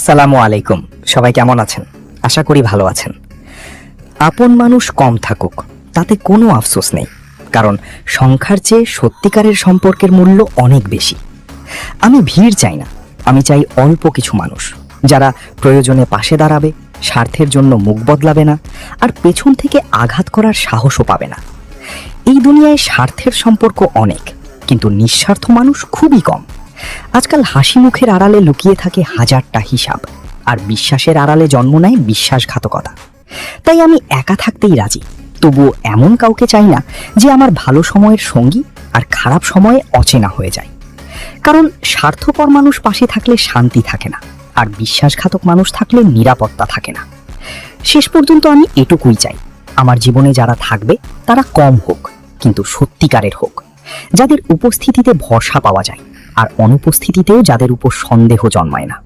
আসসালামু আলাইকুম। সবাই কেমন আছেন? আশা করি ভালো আছেন। আপন মানুষ কম থাকুক তাতে কোনো আফসোস নেই, কারণ সংখ্যার চেয়ে সত্যিকারের সম্পর্কের মূল্য অনেক বেশি। আমি ভিড় চাই না, আমি চাই অল্প কিছু মানুষ যারা প্রয়োজনে পাশে দাঁড়াবে, স্বার্থের জন্য মুখ বদলাবে না, আর পেছন থেকে আঘাত করার সাহসও পাবে না। এই দুনিয়ায় স্বার্থের সম্পর্ক অনেক, কিন্তু নিঃস্বার্থ মানুষ খুবই কম। আজকাল হাসি মুখের আড়ালে লুকিয়ে থাকে হাজারটা হিসাব, আর বিশ্বাসের আড়ালে জন্ম নেয় বিশ্বাসঘাতকতা। তাই আমি একা থাকতেই রাজি, তবুও এমন কাউকে চাই না যে আমার ভালো সময়ের সঙ্গী আর খারাপ সময়ে অচেনা হয়ে যায়। কারণ স্বার্থপর মানুষ পাশে থাকলে শান্তি থাকে না, আর বিশ্বাসঘাতক মানুষ থাকলে নিরাপত্তা থাকে না। শেষ পর্যন্ত আমি এটুকুই চাই, আমার জীবনে যারা থাকবে তারা কম হোক, কিন্তু সত্যিকারের হোক, যাদের উপস্থিতিতে ভরসা পাওয়া যায় আর অনুপস্থিতিতেও যাদের উপর সন্দেহ জন্মায় না।